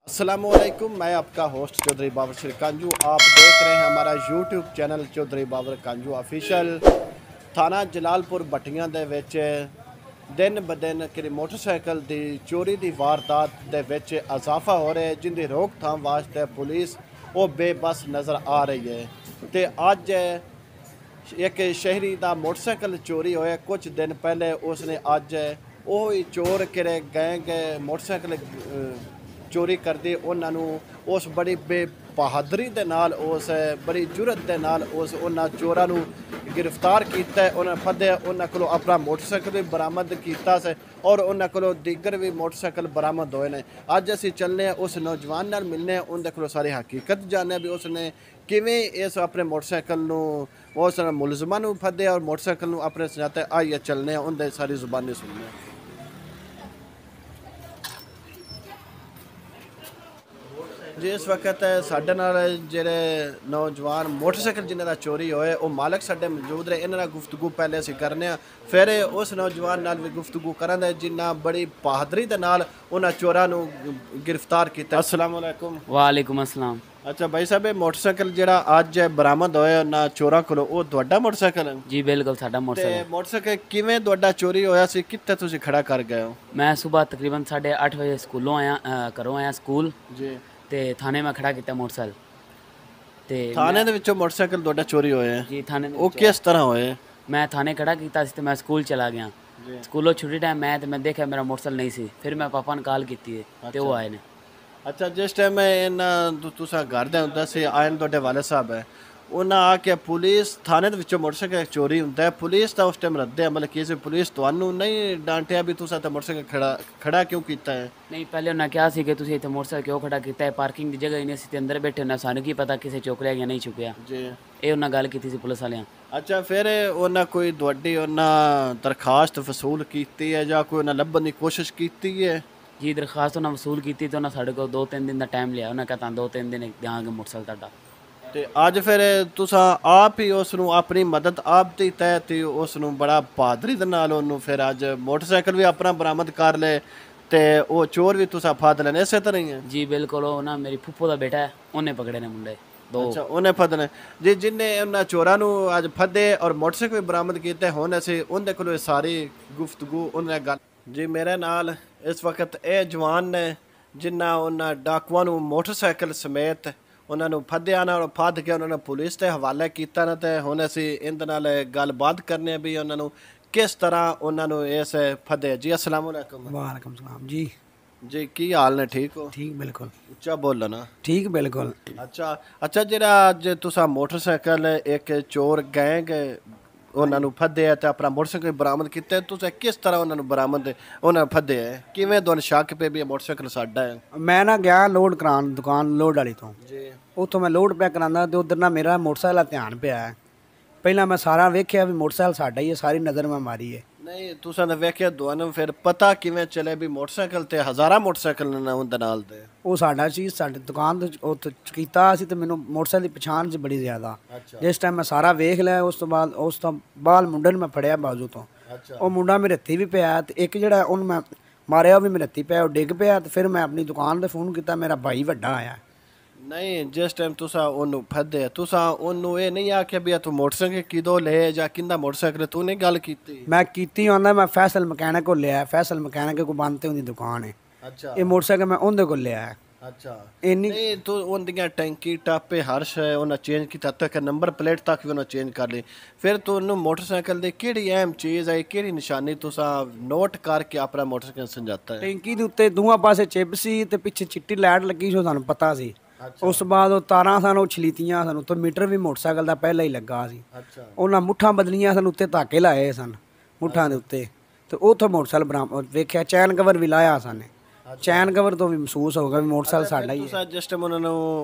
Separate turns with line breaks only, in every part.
अस्सलामुअलैकुम, मैं आपका होस्ट चौधरी बाबर शेर कांजू। आप देख रहे हैं हमारा YouTube channel Chaudhary Babar कांजू official. थाना जलालपुर भट्टियां दे विच दिन ब दिन कि मोटरसाइकिल की चोरी की वारदात दे विच इजाफा हो रहा है, जिंदी रोकथाम वास्ते पुलिस वो बेबस नज़र आ रही है। तो अज एक शहरी का मोटरसाइकिल चोरी होया कुछ दिन पहले। उसने अज वही चोर किरे गैंग मोटरसाइकिल चोरी करते उन्होंने उस बड़ी बेबहादरी दे नाल उस बड़ी जुरत दे नाल उस उन्होंने चोरां नूं गिरफ्तार किया। उन्हें फद्या, उन्होंने को अपना मोटरसाइकिल भी बरामद किया से और उन्होंने को दीगर भी मोटरसाइकिल बरामद होए ने। अज असीं चलने उस नौजवान नाल मिलने, उनके को सारी हकीकत जानने भी उसने किवें इस अपने मोटरसाइकिल नूं उस मुलजमां नूं फद्या और मोटरसाइकिल नूं अपने सजाते आइए चलने उनकी सारी जुबानी सुनने। जी इस वक्त साढ़े नाल जेह्ड़े नौजवान मोटरसाइकिल जिन्हें दा चोरी होए वो मालक साढ़े मौजूद रहे। इन्हां नाल गुफ्तगू पहले असीं करने आ, फिर उस नौजवान नाल भी गुफ्तगू करांगे जिन्ना बड़ी बहादरी दे नाल उन्हां चोरां नूं गिरफ्तार किया। अस्सलाम वालेकुम।
वालेकुम अस्सलाम।
अच्छा भाई साहब, ये मोटरसाइकिल जिहड़ा अज बरामद होया ना चोरां कोलों, वो तुहाडा मोटरसाइकिल है?
जी बिल्कुल साडा
ते
मोटरसाइकिल।
मोटरसाइकिल किवें तुहाडा चोरी होया सी, कित्थे तुसीं खड़ा कर गए हो?
मैं सुबह तकरीबन 8:30 बजे स्कूलों आया, घरों आया स्कूल
जी
ते थाने में खड़ा किया मोटरसाइकिल ते
थाने दे विचों मोटरसाइकिल तुहाडा चोरी होया है?
जी थाने
वो किस तरह होए?
मैं थाने खड़ा किया ते मैं स्कूल चला गया।
जी
स्कूलों छुट्टी टाइम मैं ते मैं देखा मेरा मोटरसाइकिल नहीं सी, फिर मैं पापा ने कॉल की ते वो आए ने।
अच्छा, जिस टाइम इन्ना तुसा घर दे हुंदा सी आयन तुहाडे वाले साहब है, उन्हें आके पुलिस थाने दे विचों मोटरसाइकिल चोरी हुंदा है, पुलिस दा उस टाइम रद्द अमल की सी? पुलिस तुहानू नहीं डांटिया भी तुसा ते मोटरसाइकिल खड़ा क्यों कीता है?
नहीं पहले उन्हें क्या सी कि तुसीं इत्थे मोटरसाइकिल क्यों खड़ा किया है, पार्किंग की जगह ही नहीं सी, अंदर बैठे होना, सानू की पता किसे चुक लिया या नहीं चुकया।
जी
ये उन्हें गल की सी पुलिस वालियां।
अच्छा, फिर उन्हें कोई तुहाडी उन्हें दरखास्त वसूल की है या कोई उन्हें लभन की कोशिश की है?
जी दरखास्त उन्हें वसूल की तो उन्हें साढ़े को 2-3 दिन का टाइम लिया। उन्हें कहता 2-3 दिन देंगे मोटरसाइकिल तुहाडा।
ते अज फिर तुसा आप ही उसनू अपनी मदद आप दी तहत ही उसनू बड़ा बहादरी दे नाल ओनू फिर अज मोटरसाइकिल भी अपना बरामद कर ले ते वो चोर भी तुसा फद लेने इसे तरह ही है?
जी बिल्कुल। वो ना मेरी फुफ्फो का बेटा है, उन्हें पकड़े ने मुंडे दो।
अच्छा, उन्हें फदने जी जिन्हें उन्हें चोरां नू अज फदे और मोटरसाइकिल भी बरामद किए। हुण असीं उनदे कोलों सारी गुफ्तगू उन्हें गल। जी मेरे नाल इस वक्त ये जवान ने जिन्ना उन्हें डाकुआं नू मोटरसाइकिल समेत उन्होंने फद्या ना और फद के उन्होंने पुलिस के हवाले किया ना। तो हुण असीं इहदे नाल गलबात करने भी उन्होंने किस तरह उन्होंने इस फदे। जी अस्सलाम वालेकुम।
वालेकुम सलाम जी।
जी की हाल ने? ठीक हो?
ठीक बिल्कुल
उच्चा बोलो ना।
ठीक बिल्कुल।
अच्छा अच्छा, जिहड़ा अज तुसा मोटरसाइकिल एक चोर गैंग उन्होंने फद्या ते अपना मोटरसाइकिल बरामद किया, तुसें किस तरह उन्होंने बरामद उन्हें फद्या है? किवें तुहानूं शक पे भी मोटरसाइकिल साडा है?
मैं ना गया लोड करान दुकान लोड वाली तो,
जी
ਉੱਥੋਂ ਮੈਂ ਲੋਡ ਪਿਆ ਕਰਾਂਦਾ ਤੇ ਉਧਰ ਨਾ ਮੇਰਾ ਮੋਟਰਸਾਈਕਲ ਦਾ ਧਿਆਨ ਪਿਆ ਹੈ। ਪਹਿਲਾਂ ਮੈਂ ਸਾਰਾ ਵੇਖਿਆ ਵੀ ਮੋਟਰਸਾਈਕਲ ਸਾਡਾ ਹੀ ਹੈ, ਸਾਰੀ ਨਜ਼ਰ ਮੈਂ ਮਾਰੀ ਹੈ।
नहीं तुसा ने वेख्या दोनों फिर पता किवें चले भी मोटरसाइकिल ते हज़ारा मोटरसाइकिल ने उनदे नाल दे?
ਉਹ ਸਾਡਾ ਚੀਜ਼ ਸਾਡੇ ਦੁਕਾਨ ਤੇ ਉੱਥੇ ਕੀਤਾ ਸੀ ਤੇ ਮੈਨੂੰ ਮੋਟਰਸਾਈਕਲ ਦੀ ਪਛਾਣ 'ਚ ਬੜੀ ਜ਼ਿਆਦਾ।
अच्छा
ਜਿਸ ਟਾਈਮ ਮੈਂ ਸਾਰਾ ਵੇਖ ਲਿਆ ਉਸ ਤੋਂ ਬਾਅਦ ਮੁੰਡੇ ਨੂੰ ਮੈਂ ਫੜਿਆ ਬਾਜ਼ੂ ਤੋਂ।
अच्छा
ਉਹ ਮੁੰਡਾ ਮੇਰੇ ਹੱਥੀ ਵੀ ਪਿਆ ਤੇ ਇੱਕ ਜਿਹੜਾ ਉਹਨੂੰ ਮੈਂ ਮਾਰਿਆ ਉਹ ਵੀ ਮੇਰੇ ਹੱਥੀ ਪਿਆ, ਉਹ ਡਿੱਗ ਪਿਆ ਤੇ ਫਿਰ ਮੈਂ ਆਪਣੀ ਦੁਕਾਨ ਤੇ ਫੋਨ ਕੀਤਾ, ਮੇਰਾ ਭਾਈ ਵੱਡਾ ਆਇਆ।
नहीं जिस टाइम तुसा ओनू फदे तुसा ओनू ये नहीं आख्या भी तू मोटरसाइकिल किदो ले जा किंदा मोटरसाइकिल तू नहीं गल कीती?
मैं कीती आंदा मैं फैसल मकैनिक को लिया, फैसल मकैनिक को बंद ते उनकी दुकान है।
अच्छा
ये मोटरसाइकिल मैं उनके को लिया है।
अच्छा
इन्नी
नहीं तू उनदियां टैंकी टापे हर शय उन्हें चेंज किया तक नंबर प्लेट तक भी उन्हें चेंज कर ली। फिर तू उन्होंने मोटरसाइकिल की केड़ी अहम चीज़ है, केड़ी निशानी तुसा नोट करके अपना मोटरसाइकिल समझाता है?
टैंकी ਦੇ ਉੱਤੇ ਦੋਵਾਂ ਪਾਸੇ ਚਿੱਬ ਸੀ ਤੇ ਪਿੱਛੇ ਚਿੱਟੀ ਲਾਈਟ ਲੱਗੀ ਸੀ, ਸਾਨੂੰ ਪਤਾ ਸੀ। ਉਸ ਤੋਂ ਬਾਅਦ ਉਹ ਤਾਰਾਂ ਸਾਨੂੰ ਛਲੀਤੀਆਂ, ਸਾਨੂੰ ਤੇ ਮੀਟਰ ਵੀ ਮੋਟਰਸਾਈਕਲ ਦਾ ਪਹਿਲਾਂ ਹੀ ਲੱਗਾ ਸੀ।
अच्छा
ਉਹਨਾਂ ਮੁੱਠਾਂ ਬਦਲੀਆਂ, ਸਾਨੂੰ ਉੱਤੇ ਧਾਕੇ ਲਾਏ ਸਨ ਮੁੱਠਾਂ ਦੇ ਉੱਤੇ ਤੇ ਉੱਥੋਂ ਮੋਟਰਸਾਈਕਲ ਬਰਾਮਦ ਵੇਖਿਆ। ਚੈਨ ਕਵਰ ਵੀ ਲਾਇਆ ਸਾਨੇ, ਚੈਨ ਕਵਰ ਤੋਂ ਵੀ ਮਹਿਸੂਸ ਹੋ ਗਿਆ ਵੀ ਮੋਟਰਸਾਈਕਲ ਸਾਡਾ ਹੀ ਹੈ।
तुसा जिस टाइम उन्होंने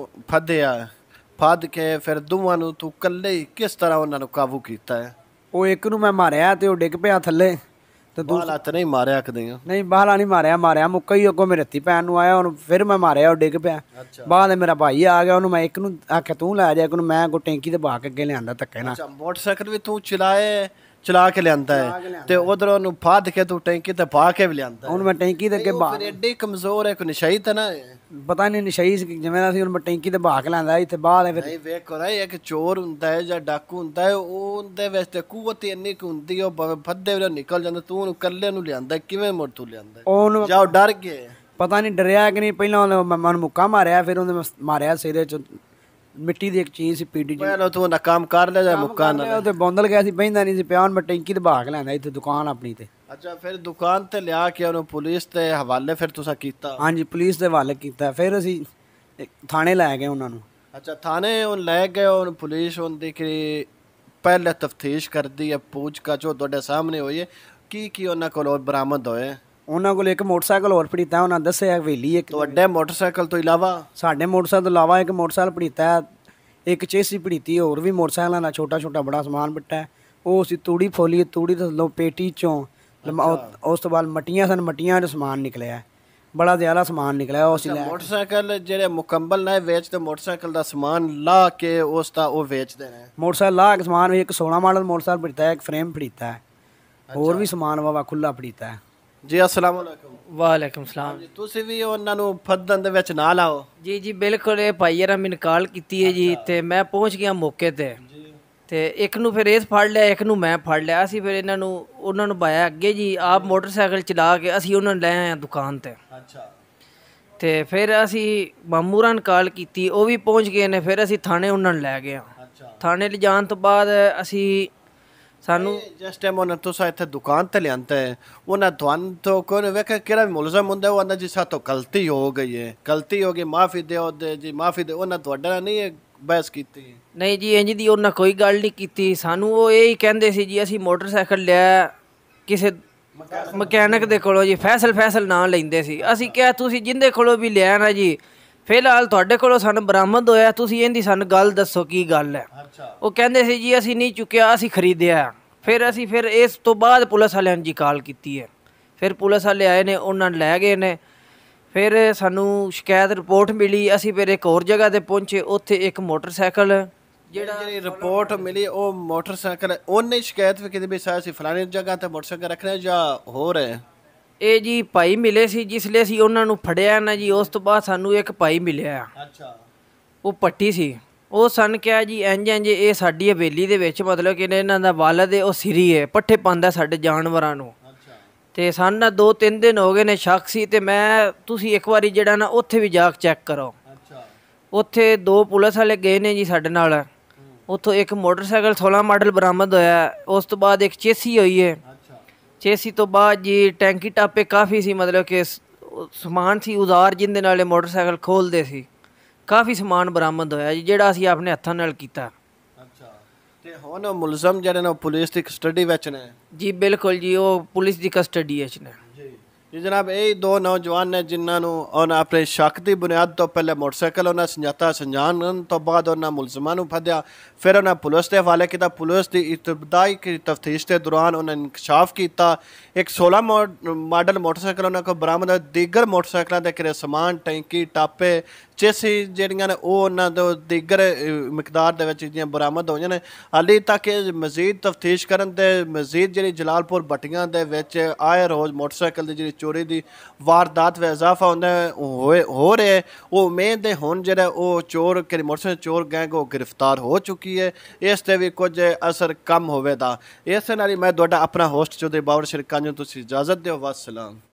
फदया फद के फिर दोवां नू तू कल्ले ही किस तरह उन्होंने काबू किया है?
ਉਹ ਇੱਕ ਨੂੰ ਮੈਂ ਮਾਰਿਆ ਤੇ ਉਹ ਡਿੱਗ ਪਿਆ ਥੱਲੇ ਤੇ
बाल हथ नहीं मारिया कदें?
ਨਹੀਂ ਬਾਹਲਾ ਨਹੀਂ ਮਾਰਿਆ ਮੁੱਕਾ ਹੀ ਅੱਗੋਂ ਮੇਰੇ ਹੱਥੀ ਪੈਣ ਨੂੰ ਆਇਆ, ਉਹਨੂੰ ਫਿਰ ਮੈਂ ਮਾਰਿਆ, ਉਹ ਡਿੱਗ ਪਿਆ।
अच्छा
ਬਾਅਦ ਮੇਰਾ ਭਾਈ ਆ ਗਿਆ, ਉਹਨੂੰ ਮੈਂ ਇੱਕ ਨੂੰ ਆਖਿਆ ਤੂੰ ਲੈ ਜਾ, ਇੱਕ ਨੂੰ ਮੈਂ ਕੋ ਟੈਂਕੀ ਤੇ ਬਾ ਕੇ ਅੱਗੇ ਲਿਆਂਦਾ ਧੱਕੇ ਨਾਲ।
अच्छा मोटरसाइकिल भी तू चला के लियांदा है ते उधर ओनू फद के तू टैंकी ते पा के भी लियांदा है?
ਉਹਨੂੰ ਮੈਂ ਟੈਂਕੀ ਦੇ ਅੱਗੇ
नहीं, वो फिर एडी कमजोर है कोई नशाई तो ना है?
ਪਤਾ ਨਹੀਂ ਨਸ਼ਈ ਸੀ ਜਿਵੇਂ ਅਸੀਂ ਹੁਣ ਟੈਂਕੀ ਤੇ ਬਹਾ ਕੇ ਲੈਂਦਾ ਇੱਥੇ ਬਾਹਰ ਫਿਰ
ਨਹੀਂ ਵੇਖੋ ਨਾ ਇੱਕ ਚੋਰ ਹੁੰਦਾ ਹੈ ਜਾਂ ਡਾਕੂ ਹੁੰਦਾ ਹੈ, ਉਹਦੇ ਵਿੱਚ ਤੇ ਕੂਵਤ ਇੰਨੀ ਕੁ ਹੁੰਦੀ ਹੈ, ਉਹ ਭਾਵੇਂ ਫੱਦੇ ਵੇਲੇ ਨਿਕਲ ਜਾਂਦਾ, ਤੂੰ ਉਹਨੂੰ ਇਕੱਲੇ ਨੂੰ ਲਿਆਂਦਾ, ਕਿਵੇਂ ਮੁੜ ਤੂੰ ਲਿਆਂਦਾ?
ਉਹਨੂੰ
ਜਾਂ ਉਹ ਡਰ ਗਏ?
ਪਤਾ ਨਹੀਂ ਡਰਿਆ ਕਿ ਨਹੀਂ, ਪਹਿਲਾਂ ਉਹਨੇ ਮਨ ਮੁੱਕਾ ਮਾਰਿਆ, ਫਿਰ ਉਹਨੇ ਮਾਰਿਆ ਸਿਰੇ ਚ ਮਿੱਟੀ ਦੀ ਇੱਕ ਚੀਜ਼ ਸੀ ਪੀੜੀ ਜੀ,
ਪਹਿਲਾਂ ਤੂੰ ਨਾ ਕੰਮ ਕਰ ਲਿਆ ਜਾਂ ਮੁੱਕਾ ਨਾ?
ਉਹ ਤੇ ਬੌਂਦਲ ਗਿਆ ਸੀ, ਬਹਿੰਦਾ ਨਹੀਂ ਸੀ ਪਿਆ, ਹੁਣ ਮੈਂ ਟੈਂਕੀ ਤੇ ਬਹਾ ਕੇ ਲੈਂਦਾ ਇੱਥੇ ਦੁਕਾਨ ਆਪਣੀ ਤੇ।
ਅੱਛਾ, ਫਿਰ ਦੁਕਾਨ ਤੇ ਲਿਆ ਕੇ ਉਹਨੂੰ ਪੁਲਿਸ ਦੇ ਹਵਾਲੇ ਫਿਰ ਤੁਸੀਂ ਕੀਤਾ?
ਹਾਂਜੀ ਪੁਲਿਸ ਦੇ ਹਵਾਲੇ ਕੀਤਾ, ਫਿਰ ਅਸੀਂ ਥਾਣੇ ਲੈ ਗਏ ਉਹਨਾਂ ਨੂੰ।
ਅੱਛਾ, ਥਾਣੇ ਉਹ ਲੈ ਗਏ, ਉਹਨੂੰ ਪੁਲਿਸ ਹੁੰਦੀ ਕਿ ਪਹਿਲੇ ਤਫਤੀਸ਼ ਕਰਦੀ ਹੈ, ਪੁੱਛਗਿੱਛ ਉਹ ਤੁਹਾਡੇ ਸਾਹਮਣੇ ਹੋਈ ਹੈ, ਕੀ ਉਹਨਾਂ ਕੋਲ ਬਰਾਮਦ ਹੋਏ?
ਉਹਨਾਂ ਕੋਲ ਇੱਕ ਮੋਟਰਸਾਈਕਲ ਹੋਰ ਫੜੀਤਾ, ਉਹਨਾਂ ਦੱਸਿਆ ਹਵੇਲੀ ਇੱਕ।
ਤੁਹਾਡੇ ਮੋਟਰਸਾਈਕਲ ਤੋਂ ਇਲਾਵਾ? ਸਾਡੇ
ਮੋਟਰਸਾਈਕਲ ਤੋਂ ਇਲਾਵਾ ਇੱਕ ਮੋਟਰਸਾਈਕਲ ਫੜੀਤਾ, ਇੱਕ ਚੇਸੀ ਫੜੀਤੀ, ਹੋਰ ਵੀ ਮੋਟਰਸਾਈਕਲਾਂ ਦਾ ਛੋਟਾ ਛੋਟਾ ਬੜਾ ਸਮਾਨ ਬਿੱਟਾ, ਉਹ ਅਸੀਂ ਤੂੜੀ ਫੋਲੀ, ਤੂੜੀ ਤੋਂ ਲੋ ਪੇਟੀ ਚੋਂ, ਉਸ ਤੋਂ ਬਾਅਦ ਮੱਟੀਆਂ ਸਨ, ਮੱਟੀਆਂ 'ਚ ਸਮਾਨ ਨਿਕਲਿਆ, ਬੜਾ ਜ਼ਿਆਦਾ ਸਮਾਨ ਨਿਕਲਿਆ। ਉਹ ਅਸੀਂ
ਮੋਟਰਸਾਈਕਲ ਜਿਹੜੇ ਮੁਕੰਮਲ ਨਾ ਵੇਚਦੇ, ਮੋਟਰਸਾਈਕਲ ਦਾ ਸਮਾਨ ਲਾ ਕੇ ਉਸ ਦਾ ਉਹ ਵੇਚਦੇ ਨੇ?
ਮੋਟਰਸਾਈਕਲ ਲਾ ਕੇ ਸਮਾਨ, ਇੱਕ 16 ਮਾਡਲ ਮੋਟਰਸਾਈਕਲ ਫੜੀਤਾ, ਇੱਕ ਫਰੇਮ ਫੜੀਤਾ ਹੈ, ਹੋਰ ਵੀ ਸਮਾਨ ਵਾਵਾ ਖੁੱਲਾ ਫੜੀਤਾ ਹੈ।
ਜੀ ਅਸਲਾਮ ਵਾਲੇਕੁਮ।
ਵਾਲੇਕੁਮ ਸਲਾਮ।
ਜੀ ਤੁਸੀਂ ਵੀ ਉਹਨਾਂ ਨੂੰ ਫੱਦਣ ਦੇ ਵਿੱਚ ਨਾ ਲਾਓ?
ਜੀ ਜੀ ਬਿਲਕੁਲ, ਇਹ ਭਾਈ ਯਾਰ ਮੈਨੂੰ ਕਾਲ ਕੀਤੀ ਹੈ ਜੀ, ਤੇ ਮੈਂ ਪਹੁੰਚ ਗਿਆ ਮੌਕੇ ਤੇ ਇੱਕ ਨੂੰ ਫਿਰ ਇਸ ਫੜ ਲਿਆ, ਇੱਕ ਨੂੰ ਮੈਂ ਫੜ ਲਿਆ। ਅਸੀਂ ਫਿਰ ਉਹਨਾਂ ਨੂੰ ਬਾਇਆ ਅੱਗੇ ਜੀ, ਆਪ ਮੋਟਰਸਾਈਕਲ ਚਲਾ ਕੇ ਅਸੀਂ ਉਹਨਾਂ ਨੂੰ ਲੈ ਆਏ ਦੁਕਾਨ ਤੇ।
ਅੱਛਾ,
ਤੇ ਫਿਰ ਅਸੀਂ ਮਾਮੂਰਾਂ ਨੂੰ ਕਾਲ ਕੀਤੀ, ਉਹ ਵੀ ਪਹੁੰਚ ਗਏ ਨੇ, ਫਿਰ ਅਸੀਂ ਥਾਣੇ ਉਹਨਾਂ ਨੂੰ ਲੈ ਗਏ। ਥਾਣੇ ਲਿਜਾਣ ਤੋਂ ਬਾਅਦ ਅਸੀਂ ਸਾਨੂੰ
ਜਿਸ ਟਾਈਮ ਉਹਨਾਂ ਤੁਸੀਂ ਇੱਥੇ ਦੁਕਾਨ ਤੇ ਲਿਆਂਦਾ ਹੈ, ਉਹਨਾਂ ਤੁਹਾਨੂੰ ਤੋਂ ਕੋਈ ਵੇਖਿਆ ਕਿਹੜਾ ਵੀ ਮੁਲਜ਼ਮ ਹੁੰਦਾ, ਉਹ ਆਂਦਾ ਜੀ ਸਾਤੋਂ ਗਲਤੀ ਹੋ ਗਈ ਹੈ, ਗਲਤੀ ਹੋ ਗਈ, ਮਾਫੀ ਦਿਓ ਜੀ, ਮਾਫੀ ਦਿਓ, ਉਹਨਾਂ ਤੁਹਾਡੇ ਨਾਲ ਨਹੀਂ ਬਹਿਸ ਕੀਤੀ?
ਨਹੀਂ ਜੀ, ਇੰਜ ਦੀ ਉਹਨਾਂ ਕੋਈ ਗੱਲ ਨਹੀਂ ਕੀਤੀ ਸਾਨੂੰ। ਉਹ ਇਹ ਹੀ ਕਹਿੰਦੇ ਸੀ ਜੀ ਅਸੀਂ ਮੋਟਰਸਾਈਕਲ ਲਿਆ ਕਿਸੇ ਮਕੈਨਿਕ ਦੇ ਕੋਲੋਂ ਜੀ, ਫੈਸਲ ਨਾਂ ਲੈਂਦੇ ਸੀ। ਅਸੀਂ ਕਿਹਾ ਤੁਸੀਂ ਜਿੰਦੇ ਕੋਲੋਂ ਵੀ ਲਿਆ ਨਾ ਜੀ, ਫਿਲਹਾਲ ਤੁਹਾਡੇ ਕੋਲੋਂ ਸਾਨੂੰ ਬਰਾਮਦ ਹੋਇਆ, ਤੁਸੀਂ ਇਹਦੀ ਸਾਨੂੰ ਗੱਲ ਦੱਸੋ ਕੀ ਗੱਲ ਹੈ। ਉਹ ਕਹਿੰਦੇ ਸੀ ਜੀ ਅਸੀਂ ਨਹੀਂ ਚੁੱਕਿਆ, ਅਸੀਂ ਖਰੀਦਿਆ। ਫਿਰ ਇਸ ਤੋਂ ਬਾਅਦ ਪੁਲਿਸ ਵਾਲਿਆਂ ਨੇ ਜੀ ਕਾਲ ਕੀਤੀ ਹੈ, ਫਿਰ ਪੁਲਿਸ ਵਾਲੇ ਆਏ ਨੇ, ਉਹਨਾਂ ਨੂੰ ਲੈ ਗਏ ਨੇ। ਫਿਰ ਸਾਨੂੰ ਸ਼ਿਕਾਇਤ ਰਿਪੋਰਟ ਮਿਲੀ, ਅਸੀਂ ਫਿਰ ਇੱਕ ਹੋਰ ਜਗ੍ਹਾ ਤੇ ਪਹੁੰਚੇ, ਉੱਥੇ ਇੱਕ ਮੋਟਰਸਾਈਕਲ
ਜਿਹੜੀ ਰਿਪੋਰਟ ਮਿਲੀ, ਉਹ ਮੋਟਰਸਾਈਕਲ ਉਹਨੇ ਸ਼ਿਕਾਇਤ ਵੀ ਕੀਤੀ ਵੀ ਅਸੀਂ ਫਲਾਣੀ ਜਗ੍ਹਾ ਤੇ ਮੋਟਰਸਾਈਕਲ ਰੱਖਣਾ ਜਾਂ ਹੋਰ ਹੈ?
ਇਹ ਜੀ ਭਾਈ ਮਿਲੇ ਸੀ, ਜਿਸ ਲਈ ਅਸੀਂ ਉਹਨਾਂ ਨੂੰ ਫੜਿਆ ਨਾ ਜੀ, ਉਸ ਤੋਂ ਬਾਅਦ ਸਾਨੂੰ ਇੱਕ ਭਾਈ ਮਿਲਿਆ।
ਅੱਛਾ,
ਉਹ ਪੱਟੀ ਸੀ, ਉਹ ਸਾਨੂੰ ਕਿਹਾ ਜੀ ਇੰਝ ਇਹ ਸਾਡੀ ਹਵੇਲੀ ਦੇ ਵਿੱਚ ਮਤਲਬ ਕਿ ਇਹਨਾਂ ਦਾ ਵਾਲਦ ਹੈ, ਉਹ ਸਿਰੀ ਹੈ, ਪੱਠੇ ਪਾਉਂਦਾ ਸਾਡੇ ਜਾਨਵਰਾਂ ਨੂੰ। ਤੇ ਸਾਨੂੰ ਨਾ 2-3 ਦਿਨ ਹੋ ਗਏ ਨੇ ਸ਼ੱਕ ਸੀ, ਤੇ ਤੁਸੀਂ ਇੱਕ ਵਾਰੀ ਜਿਹੜਾ ਨਾ ਉੱਥੇ ਵੀ ਜਾ ਕੇ ਚੈੱਕ ਕਰੋ। ਉੱਥੇ 2 ਪੁਲਿਸ ਵਾਲੇ ਗਏ ਨੇ ਜੀ ਸਾਡੇ ਨਾਲ, ਉੱਥੋਂ ਇੱਕ ਮੋਟਰਸਾਈਕਲ 16 ਮਾਡਲ ਬਰਾਮਦ ਹੋਇਆ, ਉਸ ਤੋਂ ਬਾਅਦ ਇੱਕ ਚੇਸੀ ਹੋਈ ਹੈ। ਚੇਸੀ ਤੋਂ ਬਾਅਦ ਜੀ ਟੈਂਕੀ ਟਾਪੇ ਕਾਫੀ ਸੀ, ਮਤਲਬ ਕਿ ਸਮਾਨ ਸੀ, ਔਜ਼ਾਰ ਜਿਹਦੇ ਨਾਲ ਮੋਟਰਸਾਈਕਲ ਖੋਲਦੇ ਸੀ, ਕਾਫੀ ਸਮਾਨ ਬਰਾਮਦ ਹੋਇਆ ਜੀ, ਜਿਹੜਾ ਅਸੀਂ ਆਪਣੇ ਹੱਥਾਂ ਨਾਲ ਕੀਤਾ।
ਅੱਛਾ, ਤੇ ਹੁਣ ਮੁਲਜ਼ਮ ਜਿਹੜੇ ਨੇ ਪੁਲਿਸ ਦੀ ਕਸਟਡੀ ਵਿੱਚ ਨੇ?
ਜੀ ਬਿਲਕੁਲ ਜੀ, ਉਹ ਪੁਲਿਸ ਦੀ ਕਸਟਡੀ ਵਿੱਚ ਨੇ
ਜੀ ਜਨਾਬ। ਇਹ 2 ਨੌਜਵਾਨ ਨੇ ਜਿਨ੍ਹਾਂ ਨੂੰ ਉਹਨਾਂ ਆਪਣੇ ਸ਼ੱਕ ਦੀ ਬੁਨਿਆਦ ਤੋਂ ਪਹਿਲੇ ਮੋਟਰਸਾਈਕਲ ਉਹਨਾਂ ਸੰਜਾਤਾ ਸੰਜਾਨ ਤੋਂ ਬਾਅਦ ਉਹਨਾਂ ਮੁਲਜ਼ਮਾਂ ਨੂੰ ਫੜਿਆ, ਫਿਰ ਉਹਨਾਂ ਪੁਲਿਸ ਦੇ ਹਵਾਲੇ ਕੀਤਾ। ਪੁਲਿਸ ਦੀ ਇਬਤਦਾਈ ਤਫਤੀਸ਼ ਦੇ ਦੌਰਾਨ ਉਹਨਾਂ ਨੇ ਇਨਕਸ਼ਾਫ ਕੀਤਾ ਇੱਕ 16 ਮਾਡਲ ਮੋਟਰਸਾਈਕਲ ਉਹਨਾਂ ਕੋਲ ਬਰਾਮਦ ਹੋਇਆ। ਦੀਗਰ ਮੋਟਰਸਾਈਕਲਾਂ ਦੇ ਕਿਰੇ ਸਮਾਨ, ਟੈਂਕੀ ਟਾਪੇ, ਚੇਸੀ ਜਿਹੜੀਆਂ ਨੇ ਉਹ ਉਹਨਾਂ ਦੇ ਦੀਗਰ ਮਿਕਦਾਰ ਦੇ ਵਿੱਚ ਜਿਹੜੀਆਂ ਬਰਾਮਦ ਹੋਈਆਂ ਨੇ। ਹਾਲੇ ਤੱਕ ਮਜ਼ੀਦ ਤਫਤੀਸ਼ ਕਰਨ ਤੇ ਮਜ਼ੀਦ ਜਿਹੜੀ ਜਲਾਲਪੁਰ ਭੱਟੀਆਂ ਦੇ ਵਿੱਚ ਆਏ ਰੋਜ਼ ਮੋਟਰਸਾਈਕਲ ਦੀ ਜਿਹੜੀ ਚੋਰੀ ਦੀ ਵਾਰਦਾਤ ਵਿੱਚ ਇਜ਼ਾਫਾ ਹੁੰਦਾ ਹੋ ਰਿਹਾ, ਉਹ ਉਮੀਦ ਹੈ ਹੁਣ ਜਿਹੜਾ ਉਹ ਚੋਰ ਕਿ ਮੋਟਰਸਾਈਕਲ ਚੋਰ ਗੈਂਗ ਉਹ ਗ੍ਰਿਫਤਾਰ ਹੋ ਚੁੱਕੀ ਹੈ, ਇਸ ਤੇ ਵੀ ਕੁਝ ਅਸਰ ਕਮ ਹੋਵੇਗਾ। ਇਸ ਨਾਲ ਹੀ ਮੈਂ ਤੁਹਾਡਾ ਆਪਣਾ ਹੋਸਟ ਚੌਧਰੀ ਬਾਬਰ ਸ਼ਿਰਕਾਂਜੂ, ਤੁਸੀਂ ਇਜਾਜ਼ਤ ਦਿਓ, ਵਾਸਲਾਮ।